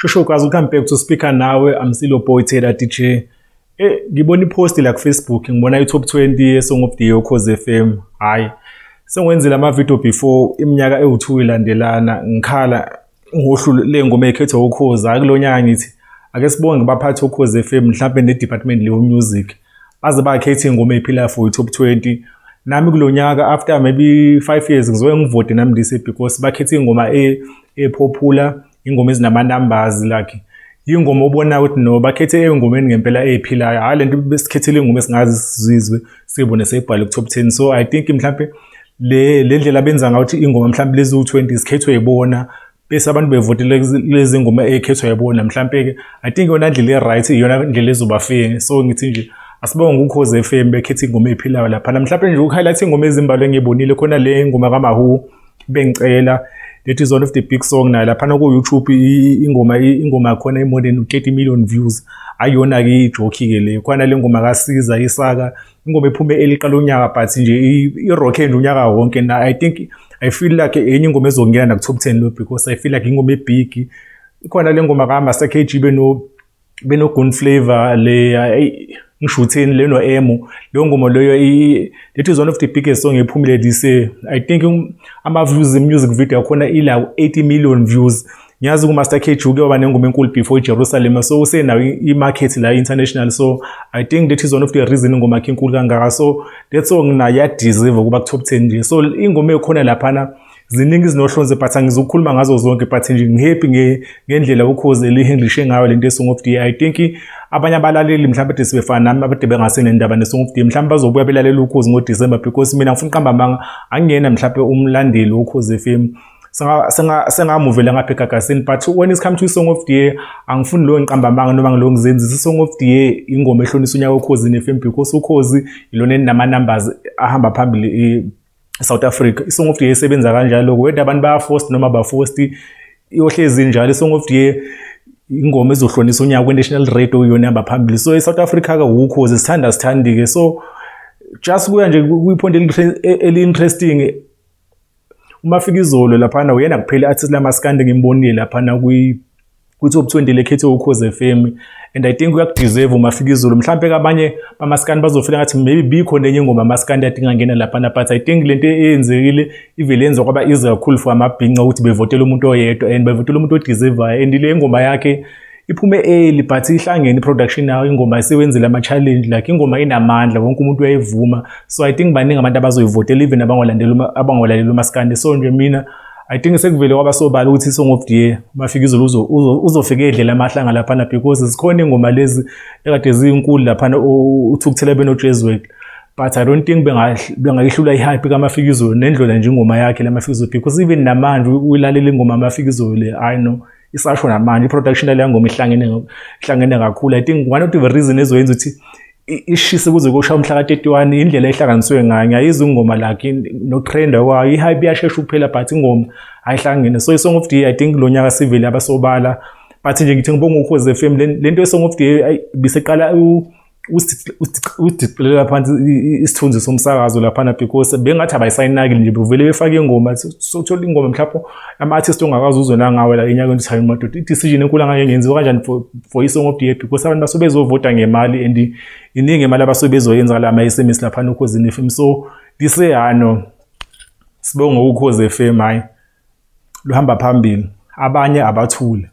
shosho kwazi come back to speaker nawe amsilo boy Taylor DJ. Ngibona ipost la ku Facebook ngibona i-top 20 ye-Song of the Year Ukhozi FM. Hayi. Sengwenzile ama video before iminyaka ewu2 ilandelana ngikhala ngohlu lengoma ekhethwa Ukhozi akulonyaka ngithi ake sibonge baphathi Ukhozi FM mhlawumbe ne department le music baze bakhethe ingoma ephila for i-top 20. Nami kulonyaka after maybe 5 years ngizoke ngivote nami ndise because bakhethe ingoma epopular ingoma ezinama numbers like ingoma obona ukuthi no bakhethe engomeni ngempela ephilayo hayi lento besikhethele ingoma esingazi sizizwe sibone seyibhale ku top 10. So I think mhlawumbe le ndlela benza ngathi ingoma mhlawumbe lezi u20 sikhethwe yibona bese abantu bevotele lezi ngoma ekhethwa yibona mhlawumbe I think yona ndlela right iyona ndlela ezoba fair. So ngithi nje asibonge Ukhozi FM bekhethe ingoma ephilayo lapha mhlawumbe nje ukuhighlight ingoma ezimbalwa engibonile khona le ngoma kaMahu bengicela that is one of the big song na lapha ku YouTube ingoma yakhona imodern 30 million views ayona ke ijoke ke le khona le ngoma kaSiza isaka ingoma ephume eliqala unyaka but nje irock and unyaka wonke na I feel like enye ingoma ezongena ku top 10 lo because I feel like ingoma ebig khona le ngoma kaMaster KG beno Gun Flavor le ngishutheni leno emo leyo ngoma leyo that is one of the biggest song ephumile this I think ama views music video yakhona ila 80 million views. Ngiyazi ku Master KG uke waba nengoma enkulu before Jerusalem so usenayo imarket la international. So I think that is one of the reason ingoma yakhe inkulu kangaka. So that song na ya deserve kuba ku top 10 nje. So ingoma ekhona lapha ziningi izinohlonze but angizokhuluma ngazo zonke but nje ngihappy ngendlela Ukhozi elihandlishe ngayo lento Song of the Year. I think abanye abalaleli mhlawumbe de sibefana nami abade bengasenendaba ne Song of the Year mhlawumbe bazobuya belalela Ukhozi ngo December because mina ngifuna uqamba amanga angiyena mhlawumbe umlandeli Ukhozi FM sengamuvela ngapha egagasini but when it comes to Song of the Year angifuni lo ngiqamba amanga noma ngilo ngizenzisa Song of the Year ingoma ehlonisa unyaka Ukhozi FM because Ukhozi ilona enama numbers ahamba phambili South Africa. Song of the Year isebenza kanjalo whether abantu bayaforce noma baforced iyohlezi njalo Song of the Year ingoma ezohlonisa unyaka ku national radio yona ihamba phambili. So eSouth Africa ka Ukhozi sithanda ke so just kuya nje kuyipoint eli-interesting umafika izolo lapha uyena kuphela artist lamaskande ngimbonile lapha ku top 20 lekhethe Ukhozi FM and I think uyakudeserve umafika izolo mhlawumbe kabanye bamaskande bazofela ngathi maybe bikho nenye ingoma amaskande adinga ngena lapha but I think lento eyenzekile ivelenza kwaba easy kakhulu for amabhinqa ukuthi bevotela umuntu oyedwa and bevotela umuntu odeserve and le ngoma yakhe iphume early but ihlangene iproduction yayo ingoma isebenzile ama challenge like ingoma inamandla wonke umuntu uyayivuma. So I think baningi abantu abazoyivotela even abangolaleli umaskande. So nje mina I think sekuvele kwaba sobala ukuthi Song of the Year mafika izolo uzofika edlela amahlanga lapha because sikhona ingoma lezi ekade zinkulu lapha uThukuthela beno Jezwell but I don't think bengayihlula ihype kaMafika izolo nendlela nje ingoma yakhe laMafika izolo because even namanje uyilalela ingoma kaMafika izolo le I know isasho namanje iproduction le ngoma ihlangene kakhulu. I think one of the reason ezoyenza ukuthi ishise kuze kusha umhla ka31 indlela ehlanganiswe ngayo ngiyayizwa ingoma lakhe no trend kwayo ihype yashesha ukuphela but ingoma ayihlangene. So iSong of the Year I think lo nyaka sivele abasobala but nje ngithi ngibonga Ukhozi FM lento yeSong of the Year biseqala udisplay phansi isithunzi somsakazo lapha because bengathi abayisayinaki nje bevele befake ingoma sokuthola ingoma mhlapho ama artist ongakazi uzona ngawe la enyakeni time madoda i-decision enkulu angayenziwa kanjani for iSong of the Year because abantu basobezovota ngemali and iningi imali abasobezoyenza la ama SMS lapha Ukhozi FM. So diseyano sibonga Ukhozi FM hayi luhamba phambili abanye abathule.